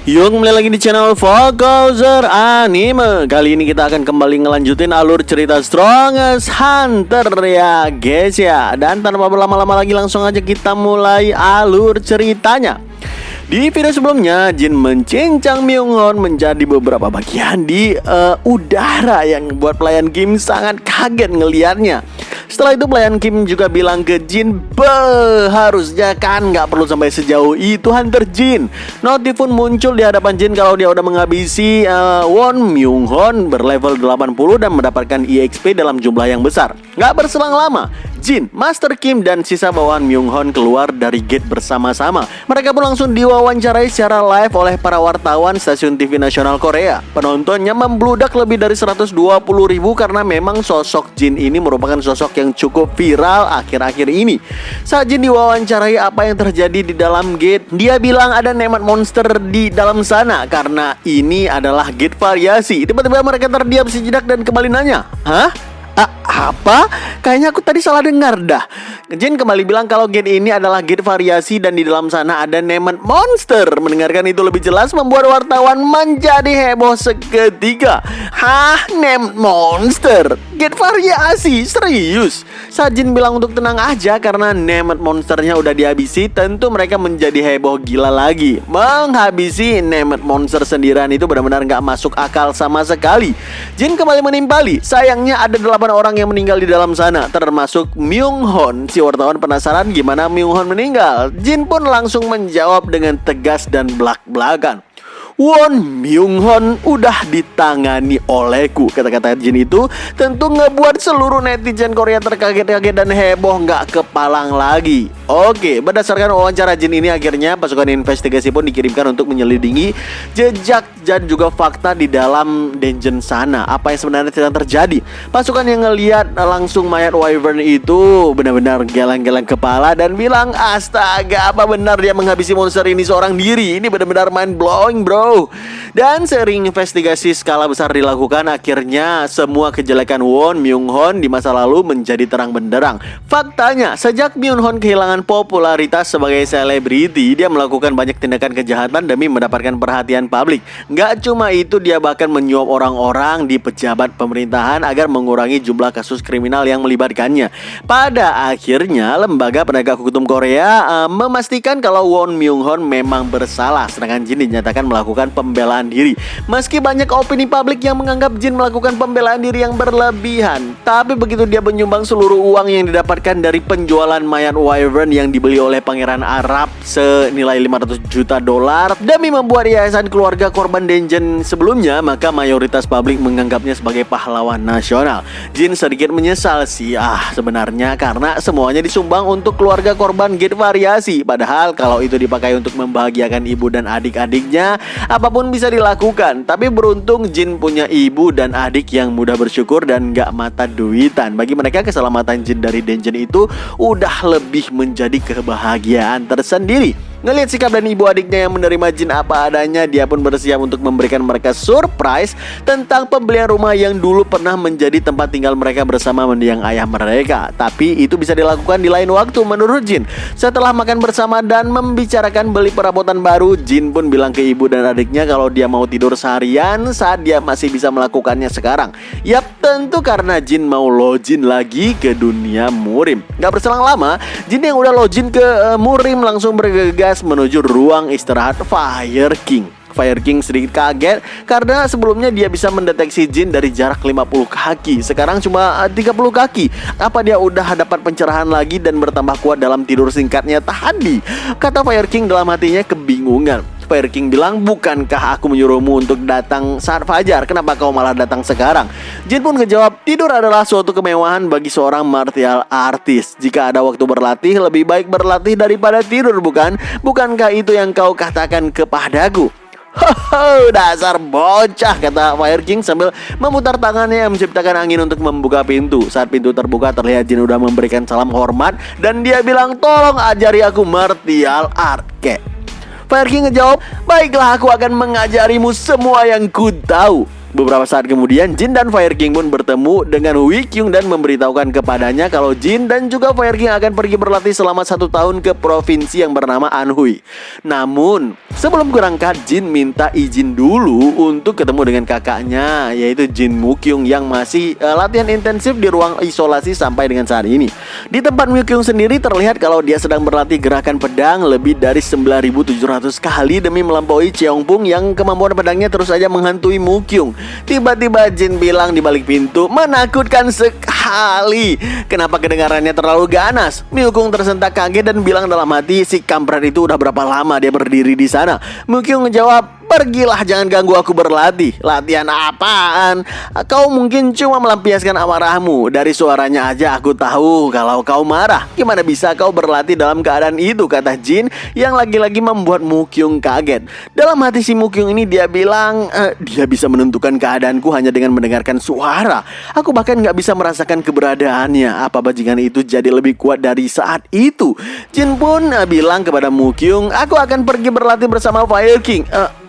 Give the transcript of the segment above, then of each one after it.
Yuk, kembali lagi di channel Focuser Anime. Kali ini kita akan kembali ngelanjutin alur cerita Strongest Hunter ya guys ya. Dan tanpa berlama-lama lagi langsung aja kita mulai alur ceritanya. Di video sebelumnya, Jin mencincang Myunghon menjadi beberapa bagian di udara yang buat pelayan Kim sangat kaget ngelihatnya. Setelah itu pelayan Kim juga bilang ke Jin, harusnya kan nggak perlu sampai sejauh itu Hunter Jin. Notif pun muncul di hadapan Jin kalau dia udah menghabisi Won Myunghon berlevel 80 dan mendapatkan EXP dalam jumlah yang besar. Nggak berselang lama, Jin, Master Kim, dan sisa bawahan Myunghon keluar dari gate bersama-sama. Mereka pun langsung diwawancarai secara live oleh para wartawan stasiun TV nasional Korea. Penontonnya membludak lebih dari 120.000 karena memang sosok Jin ini merupakan sosok yang cukup viral akhir-akhir ini. Saat Jin diwawancarai apa yang terjadi di dalam gate, dia bilang ada nemat monster di dalam sana karena ini adalah gate variasi. Tiba-tiba mereka terdiam sejenak dan kembali nanya, "Hah? Apa? Kayaknya aku tadi salah dengar dah." Jin kembali bilang kalau gate ini adalah gate variasi dan di dalam sana ada Nemet Monster. Mendengarkan itu lebih jelas membuat wartawan menjadi heboh seketika. Hah? Nemet Monster? Gate variasi? Serius? Saat Jin bilang untuk tenang aja karena Nemet Monsternya udah dihabisi, tentu mereka menjadi heboh gila lagi. Menghabisi Nemet Monster sendirian itu benar-benar gak masuk akal sama sekali. Jin kembali menimpali, sayangnya ada 8 orang yang meninggal di dalam sana, termasuk Myunghon. Si wartawan penasaran gimana Myunghon meninggal. Jin pun langsung menjawab dengan tegas dan belak-belakan. Won Myunghon udah ditangani olehku. Kata-kata Jin itu tentu ngebuat seluruh netizen Korea terkaget-kaget dan heboh gak kepalang lagi. Oke, berdasarkan wawancara Jin ini akhirnya pasukan investigasi pun dikirimkan untuk menyelidiki jejak dan juga fakta di dalam dungeon sana. Apa yang sebenarnya sedang terjadi. Pasukan yang ngelihat langsung mayat Wyvern itu benar-benar geleng-geleng kepala dan bilang, astaga, apa benar dia menghabisi monster ini seorang diri? Ini benar-benar mind blowing bro. Dan sering investigasi skala besar dilakukan, akhirnya semua kejelekan Won Myunghon di masa lalu menjadi terang benderang. Faktanya, sejak Myunghon kehilangan popularitas sebagai selebriti, dia melakukan banyak tindakan kejahatan demi mendapatkan perhatian publik. Gak cuma itu, dia bahkan menyuap orang-orang di pejabat pemerintahan agar mengurangi jumlah kasus kriminal yang melibatkannya. Pada akhirnya, lembaga penegak hukum Korea memastikan kalau Won Myunghon memang bersalah, sedangkan Jin dinyatakan melakukan pembelaan diri. Meski banyak opini publik yang menganggap Jin melakukan pembelaan diri yang berlebihan, tapi begitu dia menyumbang seluruh uang yang didapatkan dari penjualan mayat Wyvern yang dibeli oleh Pangeran Arab senilai 500 juta dolar demi membuat yayasan keluarga korban dungeon sebelumnya, maka mayoritas publik menganggapnya sebagai pahlawan nasional. Jin sedikit menyesal sih sebenarnya karena semuanya disumbang untuk keluarga korban gate variasi. Padahal kalau itu dipakai untuk membahagiakan ibu dan adik-adiknya, apapun bisa dilakukan. Tapi beruntung Jin punya ibu dan adik yang mudah bersyukur dan gak mata duitan. Bagi mereka keselamatan Jin dari dungeon itu udah lebih menjadi kebahagiaan tersendiri. Ngelihat sikap dan ibu adiknya yang menerima Jin apa adanya, dia pun bersiap untuk memberikan mereka surprise tentang pembelian rumah yang dulu pernah menjadi tempat tinggal mereka bersama mendiang ayah mereka. Tapi itu bisa dilakukan di lain waktu menurut Jin. Setelah makan bersama dan membicarakan beli perabotan baru, Jin pun bilang ke ibu dan adiknya kalau dia mau tidur seharian saat dia masih bisa melakukannya sekarang. Yap, tentu karena Jin mau login lagi ke dunia Murim. Gak berselang lama, Jin yang udah login ke Murim langsung bergegas menuju ruang istirahat Fire King. Fire King sedikit kaget karena sebelumnya dia bisa mendeteksi Jin dari jarak 50 kaki. Sekarang cuma 30 kaki. Apa dia udah dapat pencerahan lagi dan bertambah kuat dalam tidur singkatnya tadi? Kata Fire King dalam hatinya kebingungan. Fire King bilang, bukankah aku menyuruhmu untuk datang saat fajar? Kenapa kau malah datang sekarang? Jin pun ngejawab, tidur adalah suatu kemewahan bagi seorang martial artist. Jika ada waktu berlatih, lebih baik berlatih daripada tidur, bukan? Bukankah itu yang kau katakan kepadaku? Hoho, dasar bocah, kata Fire King sambil memutar tangannya yang menciptakan angin untuk membuka pintu. Saat pintu terbuka, terlihat Jin udah memberikan salam hormat dan dia bilang, tolong ajari aku martial art, kek. Fire King ngejawab, baiklah, aku akan mengajarimu semua yang ku tahu. Beberapa saat kemudian, Jin dan Fire King pun bertemu dengan Wi Kyung dan memberitahukan kepadanya kalau Jin dan juga Fire King akan pergi berlatih selama 1 tahun ke provinsi yang bernama Anhui. Namun, Sebelum berangkat, Jin minta izin dulu untuk ketemu dengan kakaknya, yaitu Jin Mukyung yang masih latihan intensif di ruang isolasi sampai dengan saat ini. Di tempat Mukyung sendiri terlihat kalau dia sedang berlatih gerakan pedang lebih dari 9.700 kali demi melampaui Cheongpung yang kemampuan pedangnya terus saja menghantui Mukyung. Tiba-tiba Jin bilang di balik pintu, "Menakutkan sekali. Kenapa kedengarannya terlalu ganas?" Mukyung tersentak kaget dan bilang dalam hati, si kampret itu udah berapa lama dia berdiri di sana. Mukyung menjawab, "Pergilah, jangan ganggu aku berlatih." "Latihan apaan? Kau mungkin cuma melampiaskan amarahmu. Dari suaranya aja aku tahu kalau kau marah. Gimana bisa kau berlatih dalam keadaan itu?" kata Jin yang lagi-lagi membuat Mukyung kaget. Dalam hati si Mukyung ini dia bilang, dia bisa menentukan keadaanku hanya dengan mendengarkan suara. Aku bahkan gak bisa merasakan keberadaannya. Apa bajingan itu jadi lebih kuat dari saat itu? Jin pun bilang kepada Mukyung, "Aku akan pergi berlatih bersama Fire King."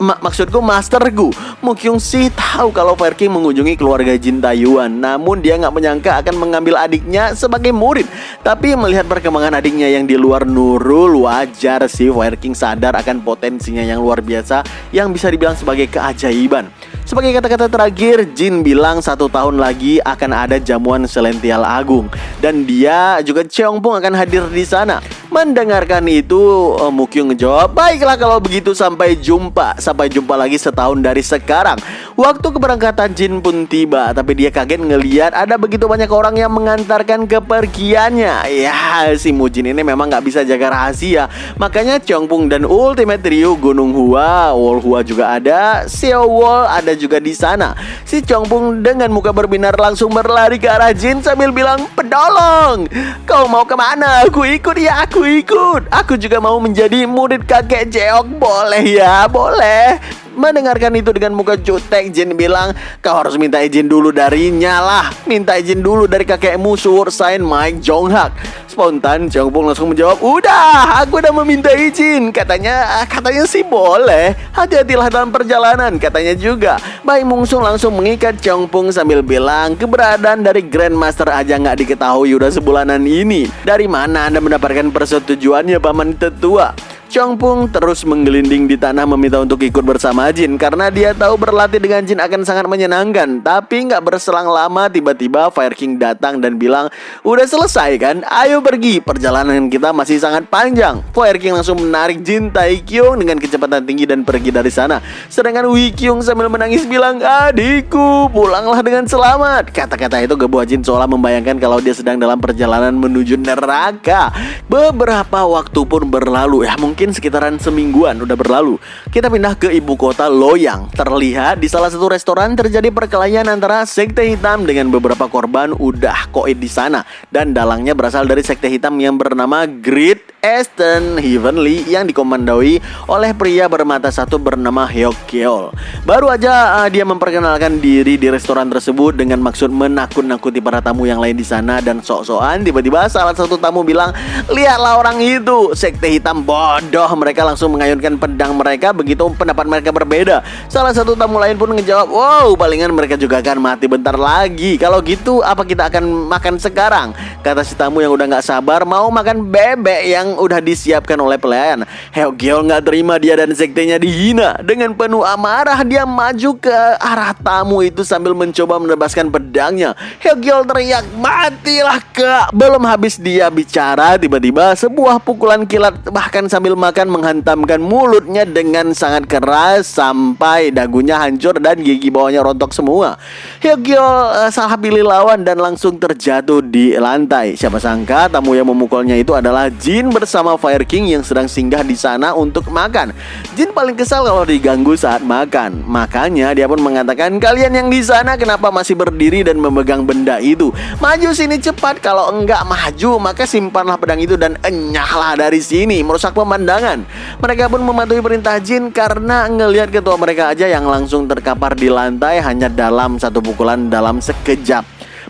Maksudku masterku. Mukyung sih tahu kalau Fire King mengunjungi keluarga Jin Taiyuan, namun dia nggak menyangka akan mengambil adiknya sebagai murid. Tapi melihat perkembangan adiknya yang di luar Nurul, wajar sih Fire King sadar akan potensinya yang luar biasa yang bisa dibilang sebagai keajaiban. Sebagai kata-kata terakhir, Jin bilang 1 tahun lagi akan ada jamuan Celestial Agung dan dia juga Cheongpung akan hadir di sana. Mendengarkan itu, Mukyung ngejawab, "Baiklah kalau begitu, sampai jumpa. Sampai jumpa lagi setahun dari sekarang." Waktu keberangkatan Jin pun tiba, tapi dia kaget ngeliat ada begitu banyak orang yang mengantarkan kepergiannya. Ya, si Mujin ini memang gak bisa jaga rahasia. Makanya Cheongpung dan Ultimate Trio Gunung Hua, Wall Hua juga ada, Seo Wall ada juga di sana. Si Cheongpung dengan muka berbinar langsung berlari ke arah Jin sambil bilang, "Pedolong, kau mau kemana? Aku ikut ya, aku ikut. Aku juga mau menjadi murid kakek Jeok. Boleh ya, boleh." Mendengarkan itu dengan muka jutek, Jin bilang, "Kau harus minta izin dulu darinya lah. Minta izin dulu dari kakekmu, Sword Sign Mike Jonghak." Spontan Cheongpung langsung menjawab, "Udah, aku udah meminta izin." Katanya sih boleh. "Hati-hatilah dalam perjalanan," katanya juga. Bai Mungsung langsung mengikat Cheongpung sambil bilang, "Keberadaan dari Grandmaster aja nggak diketahui udah sebulanan ini. Dari mana Anda mendapatkan persetujuannya, Paman Tetua?" Cheongpung terus menggelinding di tanah meminta untuk ikut bersama Jin karena dia tahu berlatih dengan Jin akan sangat menyenangkan. Tapi nggak berselang lama tiba-tiba Fire King datang dan bilang, "Udah selesai kan? Ayo pergi, perjalanan kita masih sangat panjang." Fire King langsung menarik Jin Taekyung dengan kecepatan tinggi dan pergi dari sana. Sedangkan Wi Kyung sambil menangis bilang, "Adikku, pulanglah dengan selamat." Kata-kata itu ngebuat Jin seolah membayangkan kalau dia sedang dalam perjalanan menuju neraka. Beberapa waktu pun berlalu, mungkin sekitaran semingguan udah berlalu. Kita pindah ke ibu kota Loyang. Terlihat di salah satu restoran terjadi perkelahian antara sekte hitam dengan beberapa korban udah koid di sana. Dan dalangnya berasal dari sekte hitam yang bernama Great Eastern Heavenly yang dikomandoi oleh pria bermata satu bernama Hyokgeol. Baru aja dia memperkenalkan diri di restoran tersebut dengan maksud menakut-nakuti para tamu yang lain di sana, dan sok-sokan tiba-tiba salah satu tamu bilang, "Lihatlah orang itu, sekte hitam bodoh." Mereka langsung mengayunkan pedang mereka begitu pendapat mereka berbeda. Salah satu tamu lain pun ngejawab, "Wow, palingan mereka juga akan mati bentar lagi. Kalau gitu apa kita akan makan sekarang?" Kata si tamu yang udah gak sabar mau makan bebek yang udah disiapkan oleh pelayan. Hyokgeol gak terima dia dan sektenya dihina. Dengan penuh amarah dia maju ke arah tamu itu sambil mencoba menebaskan pedangnya. Hyokgeol teriak, "Matilah kak!" Belum habis dia bicara, tiba-tiba sebuah pukulan kilat bahkan sambil makan menghantamkan mulutnya dengan sangat keras sampai dagunya hancur dan gigi bawahnya rontok semua. Hyokgeol salah pilih lawan dan langsung terjatuh di lantai. Siapa sangka tamu yang memukulnya itu adalah Jin bersama Fire King yang sedang singgah di sana untuk makan. Jin paling kesal kalau diganggu saat makan. Makanya dia pun mengatakan, "Kalian yang di sana kenapa masih berdiri dan memegang benda itu? Maju sini cepat, kalau enggak maju maka simpanlah pedang itu dan enyahlah dari sini, merusak pemandangan." Mereka pun mematuhi perintah Jin karena ngelihat ketua mereka aja yang langsung terkapar di lantai hanya dalam satu pukulan dalam sekejap.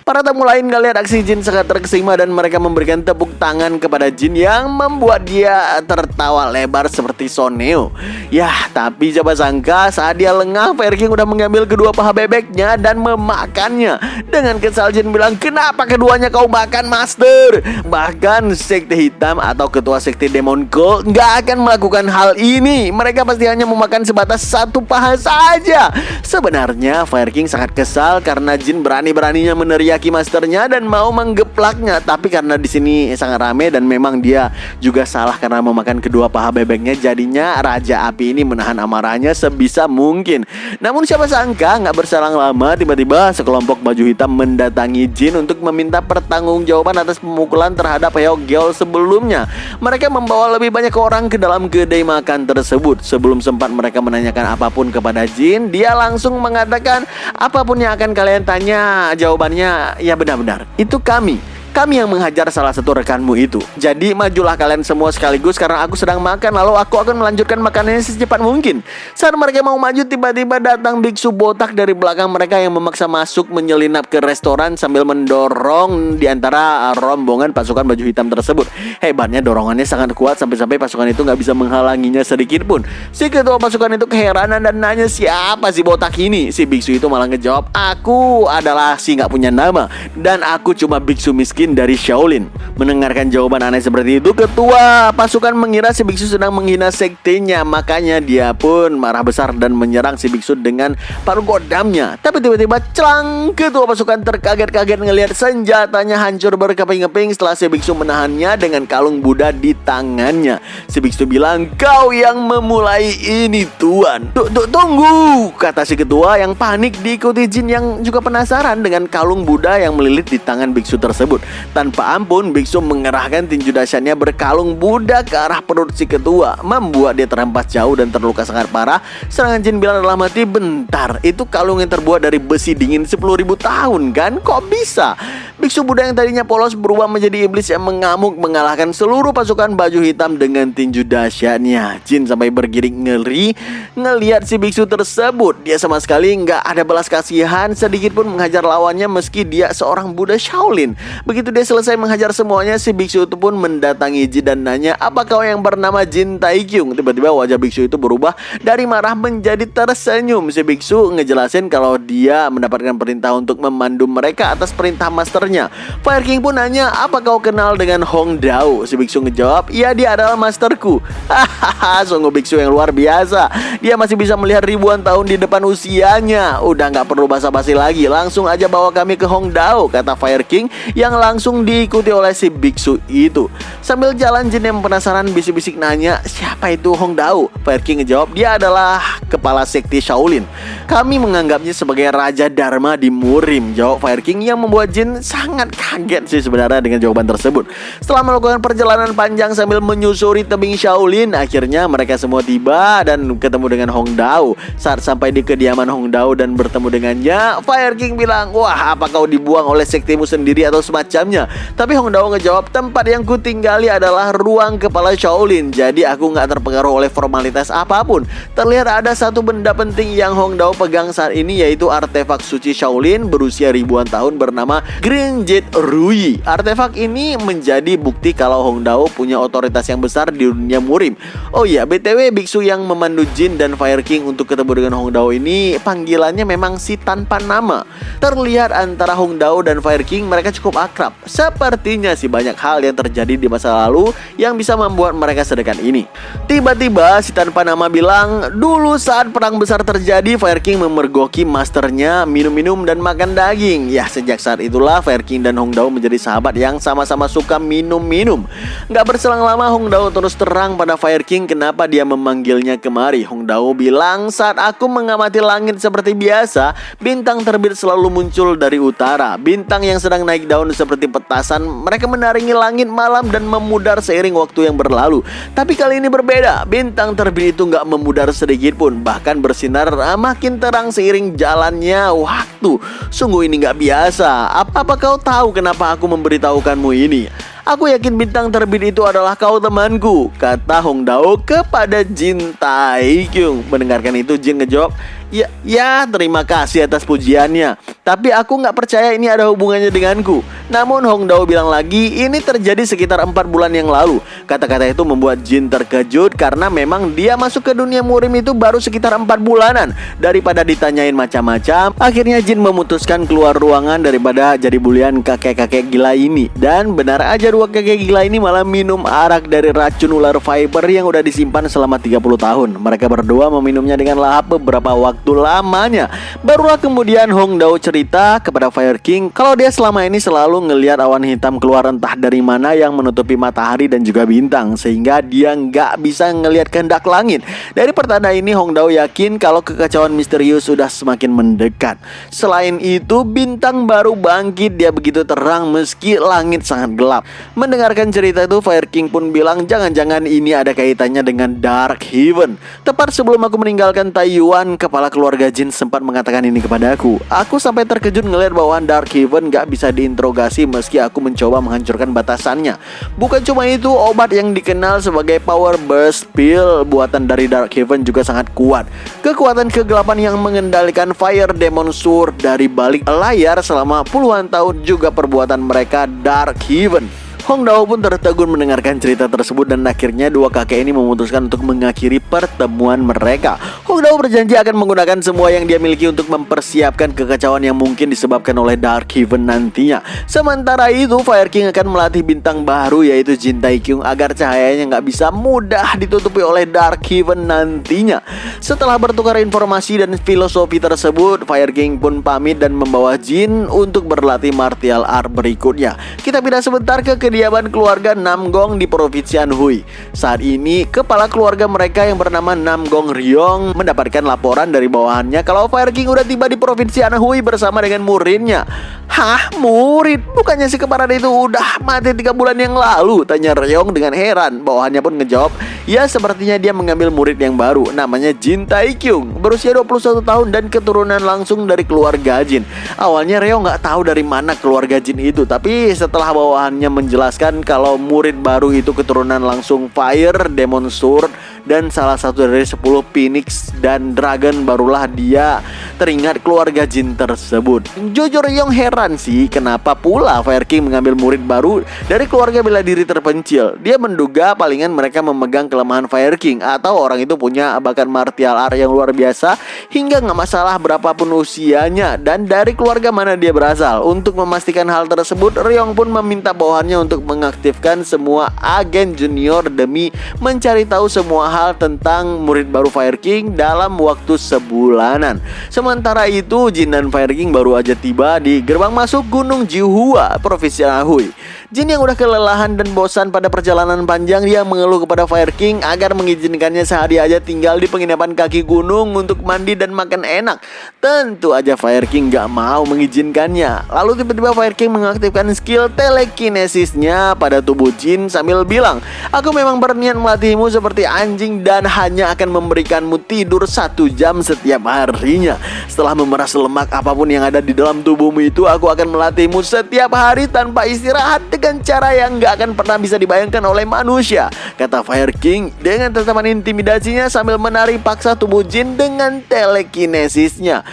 Para tamu lain ngeliat aksi Jin sangat terkesima dan mereka memberikan tepuk tangan kepada Jin yang membuat dia tertawa lebar seperti Soneo. Yah, tapi siapa sangka saat dia lengah, Fire King udah mengambil kedua paha bebeknya dan memakannya. Dengan kesal Jin bilang, "Kenapa keduanya kau makan, Master?" Bahkan sekte hitam atau ketua sekte Demon Cult nggak akan melakukan hal ini. Mereka pasti hanya memakan sebatas satu paha saja. Sebenarnya Fire King sangat kesal karena Jin berani-beraninya meneriaki masternya dan mau menggeplaknya. Tapi karena di sini sangat rame dan memang dia juga salah karena memakan kedua paha bebeknya, jadinya Raja Api ini menahan amarahnya sebisa mungkin. Namun siapa sangka nggak berselang lama, tiba-tiba sekelompok baju hitam mendatangi Jin untuk meminta pertanggungjawaban atas pemukulan terhadap Hyeokgyeol sebelumnya. Mereka membawa lebih banyak orang ke dalam kedai makan tersebut. Sebelum sempat mereka menanyakan apapun kepada Jin, dia langsung mengatakan, "Apapun yang akan kalian tanya, jawabannya ya benar-benar. Itu kami yang menghajar salah satu rekanmu itu. Jadi majulah kalian semua sekaligus karena aku sedang makan, lalu aku akan melanjutkan makanannya secepat mungkin." Saat mereka mau maju, tiba-tiba datang biksu botak dari belakang mereka yang memaksa masuk menyelinap ke restoran sambil mendorong di antara rombongan pasukan baju hitam tersebut. Hebatnya dorongannya sangat kuat sampai-sampai pasukan itu nggak bisa menghalanginya sedikit pun. Si ketua pasukan itu keheranan dan nanya, "Siapa si botak ini?" Si biksu itu malah ngejawab, "Aku adalah si nggak punya nama dan aku cuma biksu miskin dari Shaolin." Mendengarkan jawaban aneh seperti itu, ketua pasukan mengira si biksu sedang menghina sektenya. Makanya dia pun marah besar dan menyerang si biksu dengan palu godamnya. Tapi tiba-tiba celang, ketua pasukan terkaget-kaget ngelihat senjatanya hancur berkeping-keping setelah si biksu menahannya dengan kalung Buddha di tangannya. Si biksu bilang, "Kau yang memulai ini, Tuan." Tunggu," kata si ketua yang panik diikuti Jin yang juga penasaran dengan kalung Buddha yang melilit di tangan biksu tersebut. Tanpa ampun, biksu mengerahkan tinju dahsyatnya berkalung Buddha ke arah perut si ketua, membuat dia terhempas jauh dan terluka sangat parah. Serangan Jin bilang dalam hati, "Bentar, itu kalung yang terbuat dari besi dingin 10.000 tahun kan? Kok bisa?" Biksu Buddha yang tadinya polos berubah menjadi iblis yang mengamuk, mengalahkan seluruh pasukan baju hitam dengan tinju dahsyatnya. Jin sampai bergiring ngeri ngelihat si biksu tersebut. Dia sama sekali nggak ada belas kasihan sedikit pun menghajar lawannya meski dia seorang Buddha Shaolin. Begitu dia selesai menghajar semuanya, si biksu itu pun mendatangi Jin dan nanya, "Apa kau yang bernama Jin Taekyung?" Tiba-tiba wajah biksu itu berubah dari marah menjadi tersenyum. Si biksu ngejelasin kalau dia mendapatkan perintah untuk memandu mereka atas perintah masternya. Fire King pun nanya, "Apa kau kenal dengan Hong Dao?" Si biksu ngejawab, "Iya, dia adalah masterku." Hahaha, sungguh biksu yang luar biasa. Dia masih bisa melihat ribuan tahun di depan usianya. Udah nggak perlu basa-basi lagi, langsung aja bawa kami ke Hong Dao, kata Fire King yang langsung diikuti oleh si biksu itu. Sambil jalan, Jin yang penasaran bisik-bisik nanya, "Siapa itu Hong Dao?" Fire King ngejawab, "Dia adalah kepala sekte Shaolin. Kami menganggapnya sebagai Raja Dharma di Murim," jawab Fire King yang membuat Jin sangat kaget sih sebenarnya dengan jawaban tersebut. Setelah melakukan perjalanan panjang sambil menyusuri tebing Shaolin, akhirnya mereka semua tiba dan ketemu dengan Hong Dao. Saat sampai di kediaman Hong Dao dan bertemu dengannya, Fire King bilang, "Wah, apa kau dibuang oleh sektemu sendiri atau semacamnya?" Tapi Hong Dao ngejawab, "Tempat yang ku tinggali adalah ruang kepala Shaolin, jadi aku nggak terpengaruh oleh formalitas apapun." Terlihat ada satu benda penting yang Hong Dao pegang saat ini, yaitu artefak suci Shaolin berusia ribuan tahun bernama Green Jet Rui. Artefak ini menjadi bukti kalau Hong Dao punya otoritas yang besar di dunia Murim. Oh iya, BTW biksu yang memandu Jin dan Fire King untuk ketemu dengan Hong Dao ini panggilannya memang si tanpa nama. Terlihat antara Hong Dao dan Fire King mereka cukup akrab. Sepertinya sih banyak hal yang terjadi di masa lalu yang bisa membuat mereka sedekat ini. Tiba-tiba si tanpa nama bilang, "Dulu saat perang besar terjadi, Fire King memergoki masternya minum-minum dan makan daging." Ya, sejak saat itulah Fire King dan Hong Dao menjadi sahabat yang sama-sama suka minum-minum. Gak berselang lama, Hong Dao terus terang pada Fire King kenapa dia memanggilnya kemari. Hong Dao bilang, "Saat aku mengamati langit seperti biasa, bintang terbit selalu muncul dari utara. Bintang yang sedang naik daun seperti petasan, mereka menaringi langit malam dan memudar seiring waktu yang berlalu. Tapi kali ini berbeda, bintang terbit itu gak memudar sedikit pun, bahkan bersinar makin terang seiring jalannya waktu. Sungguh ini gak biasa. Apa kau tahu kenapa aku memberitahukanmu ini? Aku yakin bintang terbit itu adalah kau temanku," kata Hong Dao kepada Jin Taekyung. Mendengarkan itu, Jin ngejawab, Ya, terima kasih atas pujiannya. Tapi aku nggak percaya ini ada hubungannya denganku. Namun Hong Dao bilang lagi, ini terjadi sekitar 4 bulan yang lalu. Kata-kata itu membuat Jin terkejut karena memang dia masuk ke dunia murim itu baru sekitar 4 bulanan. Daripada ditanyain macam-macam, akhirnya Jin memutuskan keluar ruangan daripada jadi bulian kakek-kakek gila ini. Dan benar aja dua kakek gila ini malah minum arak dari racun ular Viper yang udah disimpan selama 30 tahun. Mereka berdua meminumnya dengan lahap beberapa waktu lamanya. Barulah kemudian Hong Dao cerita kepada Fire King kalau dia selama ini selalu ngelihat awan hitam keluar entah dari mana yang menutupi matahari dan juga bintang, sehingga dia nggak bisa ngelihat kehendak langit. Dari pertanda ini Hong Dao yakin kalau kekacauan misterius sudah semakin mendekat. Selain itu, bintang baru bangkit, dia begitu terang meski langit sangat gelap. Mendengarkan cerita itu, Fire King pun bilang jangan-jangan ini ada kaitannya dengan Dark Heaven. Tepat sebelum aku meninggalkan Taiyuan, kepala keluarga Jin sempat mengatakan ini kepadaku. Aku sampai terkejut ngelihat bahwa Dark Heaven gak bisa diinterogasi meski aku mencoba menghancurkan batasannya. Bukan cuma itu, obat yang dikenal sebagai Power Burst Pill buatan dari Dark Heaven juga sangat kuat. Kekuatan kegelapan yang mengendalikan Fire Demon Sword dari balik layar selama puluhan tahun juga perbuatan mereka Dark Heaven. Hong Dao pun tertegun mendengarkan cerita tersebut dan akhirnya dua kakek ini memutuskan untuk mengakhiri pertemuan mereka. Hong Dao berjanji akan menggunakan semua yang dia miliki untuk mempersiapkan kekacauan yang mungkin disebabkan oleh Dark Heaven nantinya. Sementara itu, Fire King akan melatih bintang baru yaitu Jin Taekyung agar cahayanya nggak bisa mudah ditutupi oleh Dark Heaven nantinya. Setelah bertukar informasi dan filosofi tersebut, Fire King pun pamit dan membawa Jin untuk berlatih martial art berikutnya. Kita pindah sebentar ke kediaman keluarga Namgong di provinsi Anhui. Saat ini, kepala keluarga mereka yang bernama Namgong Ryong mendapatkan laporan dari bawahannya kalau Fire King udah tiba di provinsi Anhui bersama dengan muridnya. Hah, murid? Bukannya si kembaran itu udah mati 3 bulan yang lalu? Tanya Ryong dengan heran. Bawahannya pun ngejawab, ya sepertinya dia mengambil murid yang baru, namanya Jin Taekyung, berusia 21 tahun dan keturunan langsung dari keluarga Jin. Awalnya Ryong nggak tahu dari mana keluarga Jin itu, tapi setelah bawahannya menjelaskan kalau murid baru itu keturunan langsung Fire Demon Sword dan salah satu dari 10 Phoenix dan Dragon, barulah dia teringat keluarga Jin tersebut. Jujur Ryong heran sih kenapa pula Fire King mengambil murid baru dari keluarga bela diri terpencil. Dia menduga palingan mereka memegang kelemahan Fire King atau orang itu punya bakat martial art yang luar biasa hingga nggak masalah berapapun usianya dan dari keluarga mana dia berasal. Untuk memastikan hal tersebut, Ryong pun meminta bawahannya untuk mengaktifkan semua agen junior demi mencari tahu semua hal tentang murid baru Fire King dalam waktu sebulanan. Sementara itu, Jin dan Fire King baru aja tiba di gerbang masuk Gunung Jihua, provinsi Anhui. Jin yang udah kelelahan dan bosan pada perjalanan panjang, dia mengeluh kepada Fire King agar mengizinkannya sehari aja tinggal di penginapan kaki gunung untuk mandi dan makan enak. Tentu aja Fire King gak mau mengizinkannya. Lalu tiba-tiba Fire King mengaktifkan skill telekinesisnya pada tubuh Jin sambil bilang, aku memang berniat melatihmu seperti anjing dan hanya akan memberikanmu tidur 1 jam setiap harinya. Setelah memeras lemak apapun yang ada di dalam tubuhmu itu, aku akan melatihmu setiap hari tanpa istirahat dengan cara yang gak akan pernah bisa dibayangkan oleh manusia, kata Fire King dengan tatapan intimidasinya sambil menarik paksa tubuh Jin dengan telekinesisnya.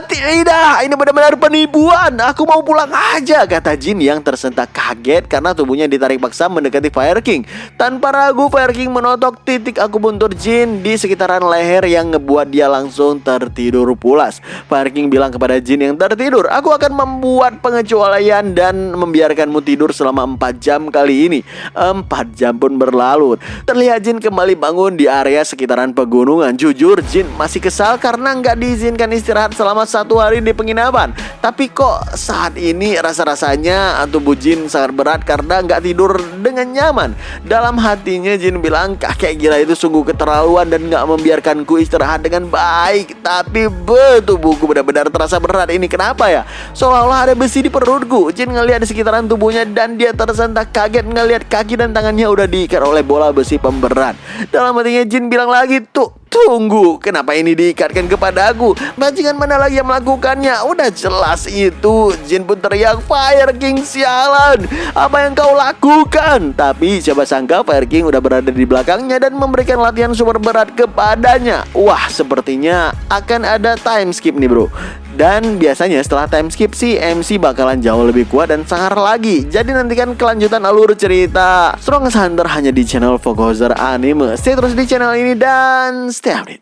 Tidak, ini benar-benar penipuan. Aku mau pulang aja, kata Jin yang tersentak kaget karena tubuhnya ditarik paksa mendekati Fire King. Tanpa ragu, Fire King menotok titik akupuntur Jin di sekitaran leher yang ngebuat dia langsung tertidur pulas. Fire King bilang kepada Jin yang tertidur, aku akan membuat pengecualian dan membiarkanmu tidur selama 4 jam kali ini. 4 jam pun berlalu. Terlihat Jin kembali bangun di area sekitaran pegunungan. Jujur, Jin masih kesal karena nggak diizinkan istirahat selama 1 hari di penginapan. Tapi kok saat ini rasa-rasanya tubuh Jin sangat berat karena nggak tidur dengan nyaman. Dalam hatinya Jin bilang, kakek gila itu sungguh keterlaluan dan nggak membiarkanku istirahat dengan baik. Tapi tubuhku benar-benar terasa berat. Ini kenapa ya? Seolah-olah ada besi di perutku. Jin ngelihat di sekitaran tubuhnya dan dia tersentak kaget ngelihat kaki dan tangannya udah diikat oleh bola besi pemberat. Dalam hatinya Jin bilang lagi, tuh Tunggu, kenapa ini diikatkan kepadaku? Bajingan mana lagi yang melakukannya? Udah jelas itu. Jin pun teriak, Fire King sialan, apa yang kau lakukan? Tapi siapa sangka Fire King udah berada di belakangnya dan memberikan latihan super berat kepadanya. Wah, sepertinya akan ada time skip nih bro. Dan biasanya setelah time skip sih MC bakalan jauh lebih kuat dan sangar lagi. Jadi nantikan kelanjutan alur cerita Strongest Hunter hanya di channel Vogozer Anime. Stay terus di channel ini dan stay update.